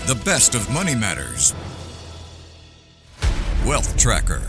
The best of money matters. Wealth Tracker.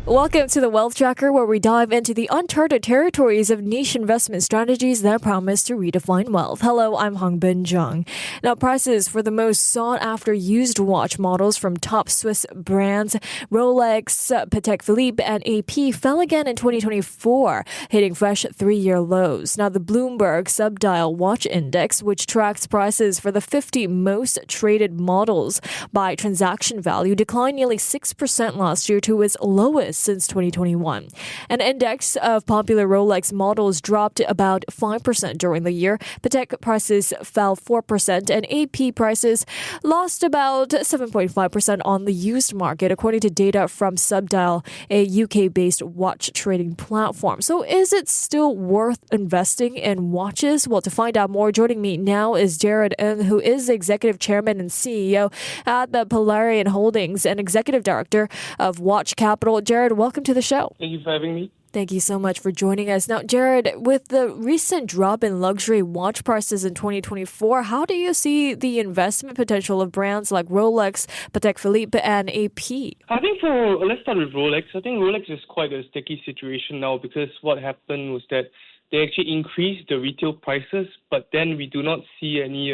Welcome to the Wealth Tracker, where we dive into the uncharted territories of niche investment strategies that promise to redefine wealth. Hello, I'm Hongbin Jeong. Now, prices for the most sought-after used watch models from top Swiss brands Rolex, Patek Philippe, and AP fell again in 2024, hitting fresh three-year lows. Now, the Bloomberg Subdial Watch Index, which tracks prices for the 50 most traded models by transaction value, declined nearly 6% last year to its lowest since 2021. An index of popular Rolex models dropped about 5% during the year. Patek prices fell 4%, and AP prices lost about 7.5% on the used market, according to data from Subdial, a UK-based watch trading platform. So is it still worth investing in watches? Well, to find out more, joining me now is Jarod Ng, who is the Executive Chairman and CEO at the Pallarian Holdings and Executive Director of Watch Capital. Jarod, welcome to the show. Thank you for having me. Thank you so much for joining us. Now, Jarod, with the recent drop in luxury watch prices in 2024, how do you see the investment potential of brands like Rolex, Patek Philippe, and AP? I think let's start with Rolex. I think Rolex is quite a sticky situation now because what happened was that they actually increased the retail prices, but then we do not see any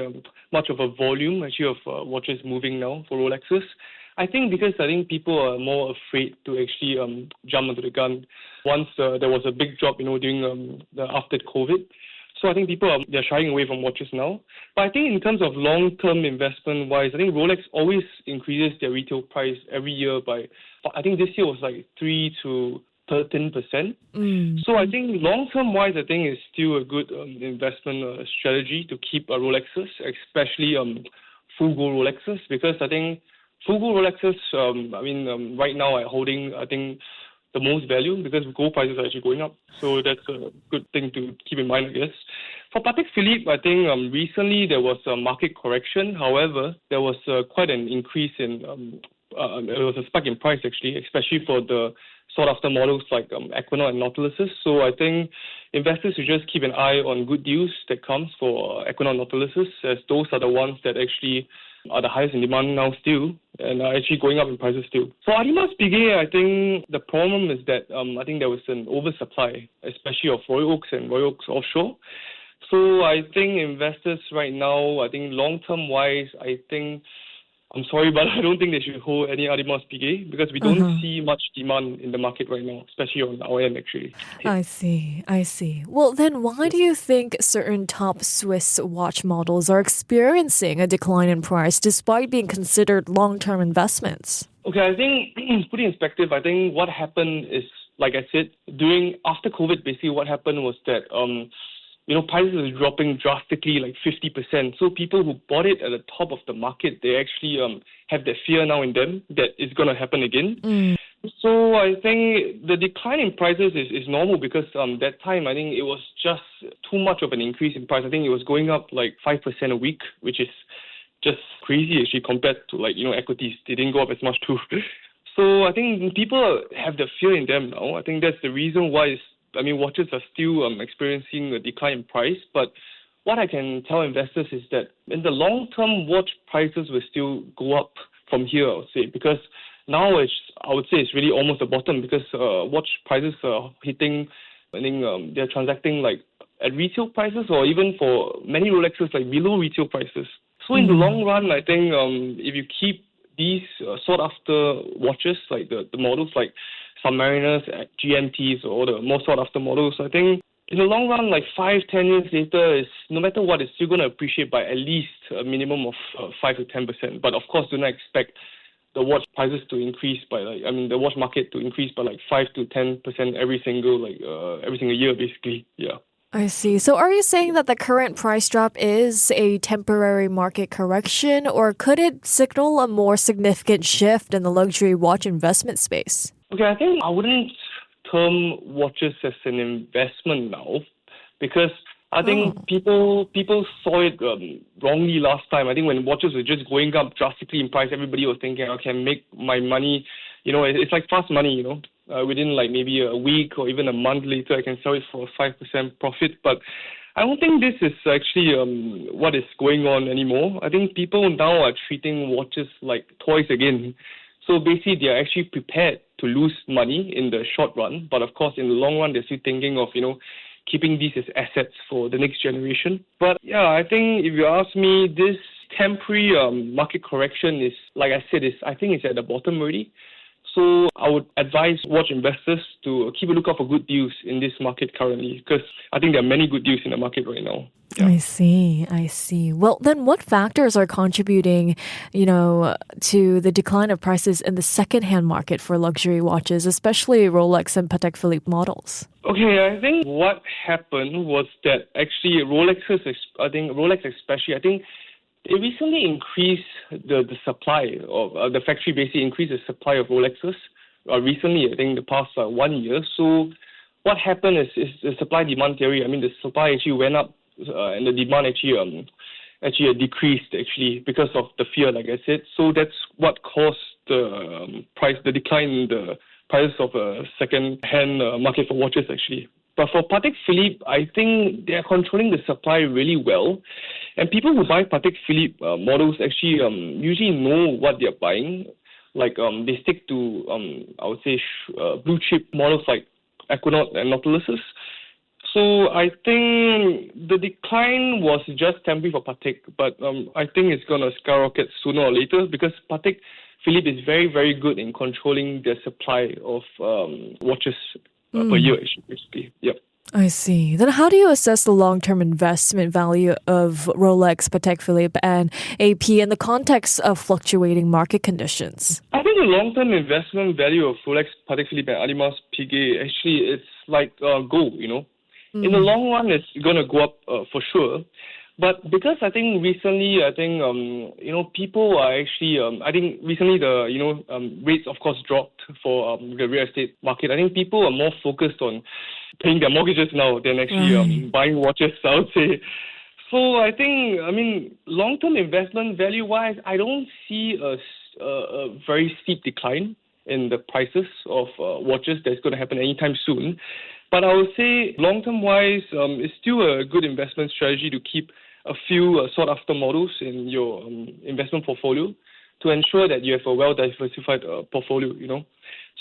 much of a volume actually of watches moving now for Rolexes. I think people are more afraid to actually jump onto the gun once there was a big drop, during after COVID. So I think they're shying away from watches now. But I think in terms of long-term investment-wise, I think Rolex always increases their retail price every year by, I think this year was like 3 to 13%. So I think long-term-wise, I think it's still a good investment strategy to keep Rolexes, especially full-gold Rolexes, because I think full-gold Rolexes, right now I'm holding, I think, the most value because gold prices are actually going up. So that's a good thing to keep in mind, I guess. For Patek Philippe, I think recently there was a market correction. However, there was quite an increase there was a spike in price actually, especially for the sought-after models like Equinox and Nautiluses. So I think investors should just keep an eye on good deals that comes for Equinox and Nautiluses, as those are the ones that actually are the highest in demand now still, and are actually going up in prices still. For Audemars Piguet, I think the problem is that I think there was an oversupply, especially of Royal Oaks and Royal Oaks Offshore. So I think investors right now, I think long-term wise, I'm sorry, but I don't think they should hold any Audemars Piguet because we don't see much demand in the market right now, especially on our end, actually. I see. Well, then why do you think certain top Swiss watch models are experiencing a decline in price despite being considered long-term investments? Okay, I think putting in perspective, I think what happened is, like I said, after COVID, basically what happened was that prices are dropping drastically, like 50%. So people who bought it at the top of the market, they actually have that fear now in them that it's going to happen again. So I think the decline in prices is normal because that time I think it was just too much of an increase in price. I think it was going up like 5% a week, which is just crazy actually compared to equities. They didn't go up as much too. So I think people have the fear in them now. I think that's the reason why watches are still experiencing a decline in price. But what I can tell investors is that in the long term, watch prices will still go up from here, I would say, because now I would say it's really almost the bottom because watch prices are hitting, I think they're transacting like at retail prices or even for many Rolexes like below retail prices. So in the long run, I think if you keep these sought-after watches, like the models like Submariners, GMTs, or the more sought-after models, I think in the long run, like 5-10 years later, no matter what, it's still going to appreciate by at least a minimum of 5 to 10%. But of course, do not expect the watch prices to increase by the watch market to increase by like 5 to 10% every single year, basically. Yeah. I see. So are you saying that the current price drop is a temporary market correction, or could it signal a more significant shift in the luxury watch investment space? Okay, I think I wouldn't term watches as an investment now because I think people saw it wrongly last time. I think when watches were just going up drastically in price, everybody was thinking, I can make my money, it's like fast money, within like maybe a week or even a month later, I can sell it for a 5% profit. But I don't think this is actually what is going on anymore. I think people now are treating watches like toys again. So basically, they are actually prepared to lose money in the short run. But of course, in the long run, they're still thinking of, keeping these as assets for the next generation. But yeah, I think if you ask me, this temporary market correction is, like I said, I think it's at the bottom already. So I would advise watch investors to keep a lookout for good deals in this market currently, because I think there are many good deals in the market right now. Yeah. I see. Well, then what factors are contributing, to the decline of prices in the second-hand market for luxury watches, especially Rolex and Patek Philippe models? Okay, I think what happened was that actually Rolex especially, they recently increased the supply of the factory basically increased the supply of Rolexes recently, I think the past 1 year. So what happened is the supply-demand theory. I mean, the supply actually went up and the demand actually decreased actually because of the fear, like I said. So that's what caused the decline in the price of a second-hand market for watches actually. But for Patek Philippe, I think they are controlling the supply really well. And people who buy Patek Philippe models actually usually know what they're buying. Like they stick to, I would say, blue chip models like Equinox and Nautiluses. So I think the decline was just temporary for Patek, but I think it's going to skyrocket sooner or later because Patek Philippe is very, very good in controlling the supply of watches per year, basically. Yep. I see. Then how do you assess the long-term investment value of Rolex, Patek Philippe, and AP in the context of fluctuating market conditions? I think the long-term investment value of Rolex, Patek Philippe, and Audemars Piguet, actually, it's like gold, In the long run, it's going to go up for sure. But because I think recently, people are actually, recently the, rates, of course, dropped for the real estate market. I think people are more focused on paying their mortgages now than actually buying watches, I would say. So I think, long-term investment value-wise, I don't see a very steep decline in the prices of watches that's going to happen anytime soon. But I would say long-term wise, it's still a good investment strategy to keep a few sought-after models in your investment portfolio to ensure that you have a well-diversified portfolio,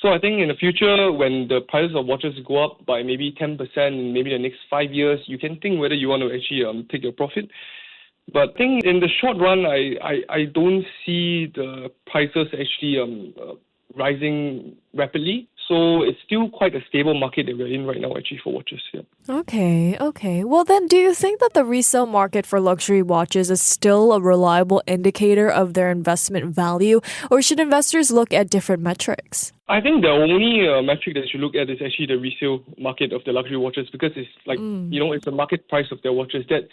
So I think in the future, when the prices of watches go up by maybe 10% in maybe the next 5 years, you can think whether you want to actually take your profit. But I think in the short run, I don't see the prices actually rising rapidly. So it's still quite a stable market that we're in right now, actually, for watches. Yeah. Okay. Well, then, do you think that the resale market for luxury watches is still a reliable indicator of their investment value, or should investors look at different metrics? I think the only metric that you look at is actually the resale market of the luxury watches because it's like, it's the market price of their watches. That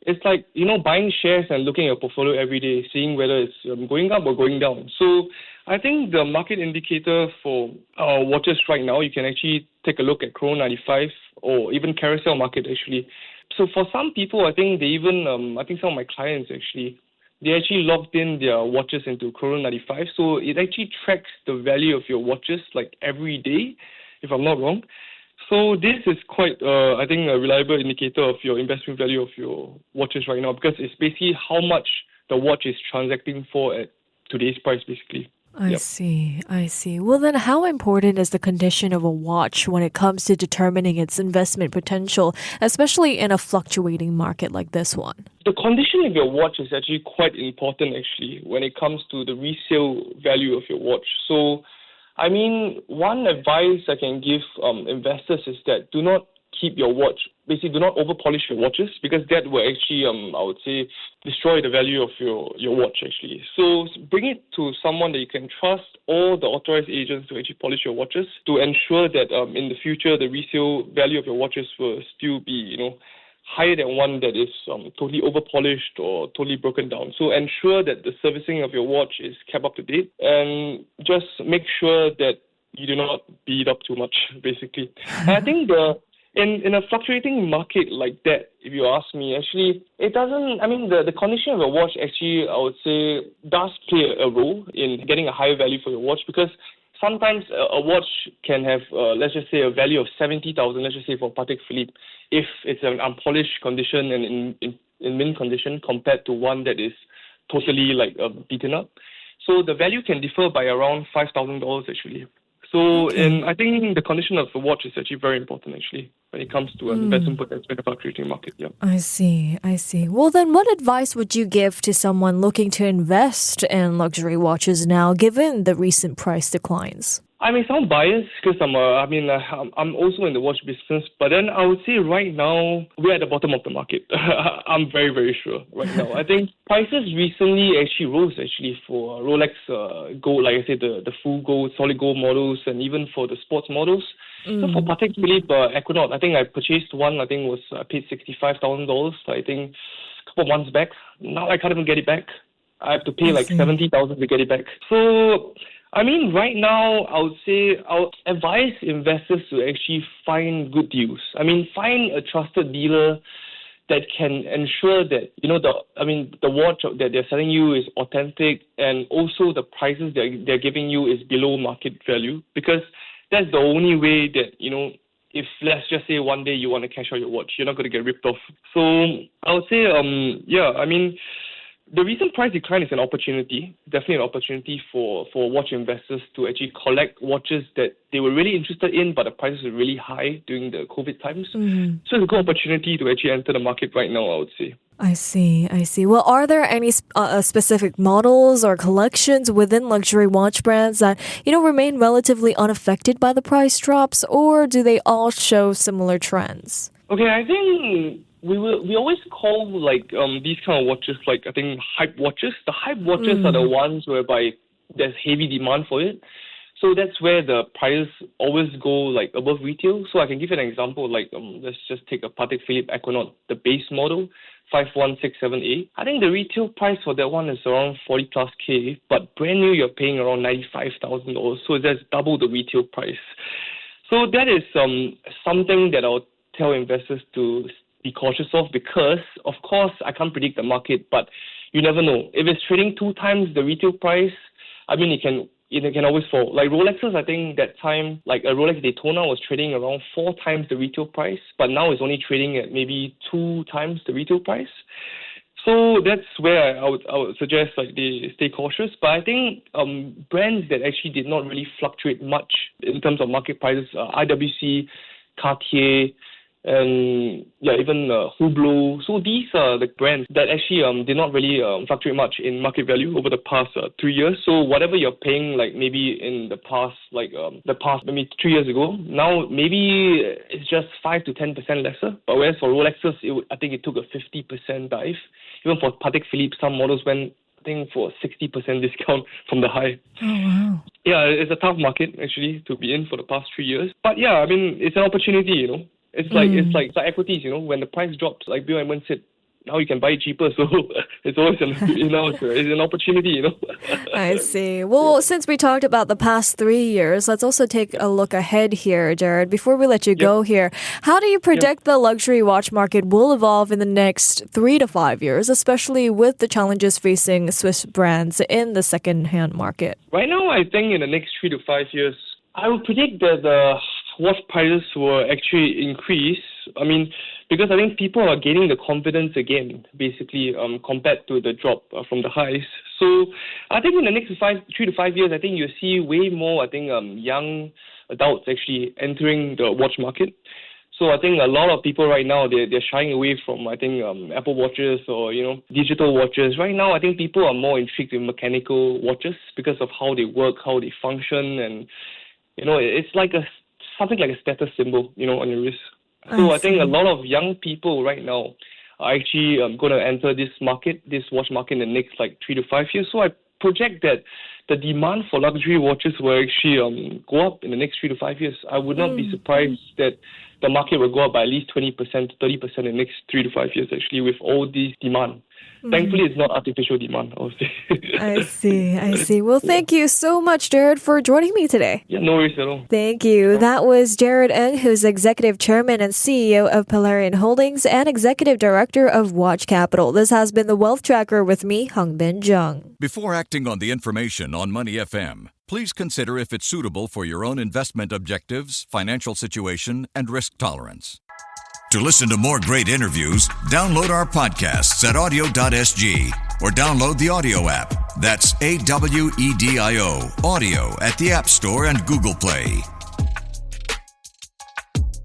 it's like, buying shares and looking at your portfolio every day, seeing whether it's going up or going down. So I think the market indicator for watches right now, you can actually take a look at Chrono 95 or even Carousel Market actually. So for some people, I think they even, some of my clients actually, they actually logged in their watches into Chrono 95. So it actually tracks the value of your watches like every day, if I'm not wrong. So this is quite, a reliable indicator of your investment value of your watches right now because it's basically how much the watch is transacting for at today's price, basically. I see. Well, then how important is the condition of a watch when it comes to determining its investment potential, especially in a fluctuating market like this one? The condition of your watch is actually quite important, actually, when it comes to the resale value of your watch. So, one advice I can give investors is that do not keep your watch, basically do not over-polish your watches because that will actually, I would say, destroy the value of your watch actually. So bring it to someone that you can trust or the authorized agents to actually polish your watches to ensure that in the future the resale value of your watches will still be, higher than one that is totally over-polished or totally broken down. So ensure that the servicing of your watch is kept up to date and just make sure that you do not beat up too much, basically. And I think in a fluctuating market like that, if you ask me, actually, it doesn't, the condition of your watch actually, I would say, does play a role in getting a higher value for your watch because sometimes a watch can have, let's just say, a value of 70,000, let's just say for Patek Philippe, if it's an unpolished condition and in mint condition compared to one that is totally beaten up. So the value can differ by around $5,000 actually. So and I think the condition of the watch is actually very important actually when it comes to an investment potential in the fluctuating market. Yeah. I see. Well, then what advice would you give to someone looking to invest in luxury watches now, given the recent price declines? I may sound biased because I'm also in the watch business, but then I would say right now we're at the bottom of the market. I'm very, very sure right now. I think prices recently actually rose for Rolex gold, like I said, the full gold, solid gold models, and even for the sports models. So for Patek Philippe Equinox, I think I purchased one. I think I paid $65,000. I think a couple of months back. Now I can't even get it back. I have to pay $70,000 to get it back. So. I mean, right now, I would say I would advise investors to actually find good deals. I mean, find a trusted dealer that can ensure that, the watch that they're selling you is authentic, and also the prices they're giving you is below market value, because that's the only way that, if let's just say one day you want to cash out your watch, you're not going to get ripped off. So I would say, the recent price decline is an opportunity, definitely an opportunity for watch investors to actually collect watches that they were really interested in, but the prices were really high during the COVID times. So it's a good opportunity to actually enter the market right now, I would say. I see. Well, are there any specific models or collections within luxury watch brands that, remain relatively unaffected by the price drops, or do they all show similar trends? Okay, I think we always call these kind of watches I think hype watches. The hype watches are the ones whereby there's heavy demand for it. So that's where the prices always go above retail. So I can give you an example. Let's just take a Patek Philippe Equinox, the base model, 5167A. I think the retail price for that one is around 40 plus K, but brand new you're paying around $95,000. So that's double the retail price. So that is something that I'll tell investors to be cautious of, because of course I can't predict the market, but you never know. If it's trading 2 times the retail price, I mean it can always fall. Like Rolexes, I think that time, like a Rolex Daytona was trading around 4 times the retail price, but now it's only trading at maybe 2 times the retail price. So that's where I would suggest they stay cautious. But I think brands that actually did not really fluctuate much in terms of market prices, IWC, Cartier, and even Hublot. So these are the brands that actually did not really fluctuate much in market value over the past 3 years. So whatever you're paying, maybe in the past, maybe 3 years ago, now maybe it's just 5 to 10% lesser. But whereas for Rolexes, I think it took a 50% dive. Even for Patek Philippe, some models went, I think, for 60% discount from the high. Oh, wow. Yeah, it's a tough market actually to be in for the past 3 years. But yeah, I mean, it's an opportunity, It's like equities, when the price drops, like Bill Edmond said, now you can buy it cheaper. So it's always it's an opportunity, I see. Well, since we talked about the past 3 years, let's also take a look ahead here, Jarod. Before we let you go here, how do you predict the luxury watch market will evolve in the next 3 to 5 years, especially with the challenges facing Swiss brands in the second-hand market? Right now, I think in the next 3 to 5 years, I would predict that the watch prices will actually increase. I mean, because I think people are gaining the confidence again, basically, compared to the drop from the highs. So I think in the next 3 to 5 years, I think you'll see way more, young adults actually entering the watch market. So I think a lot of people right now, they're shying away from, Apple watches or, digital watches. Right now, I think people are more intrigued in mechanical watches because of how they work, how they function, and, it's like something like a status symbol, on your wrist. So I think a lot of young people right now are actually going to enter this watch market in the next 3 to 5 years. So I project that the demand for luxury watches will actually go up in the next 3 to 5 years. I would not be surprised that the market will go up by at least 20% to 30% in the next 3 to 5 years, actually, with all this demand. Thankfully, it's not artificial demand, I would say. I see. Well, thank you so much, Jarod, for joining me today. Yeah, no worries at all. Thank you. That was Jarod Ng, who's Executive Chairman and CEO of Pallarian Holdings and Executive Director of Watch Capital. This has been the Wealth Tracker with me, Hongbin Jeong. Before acting on the information on Money FM, Please consider if it's suitable for your own investment objectives, financial situation, and risk tolerance. To listen to more great interviews, download our podcasts at audio.sg or download the audio app. That's AWEDIO, audio at the App Store and Google Play.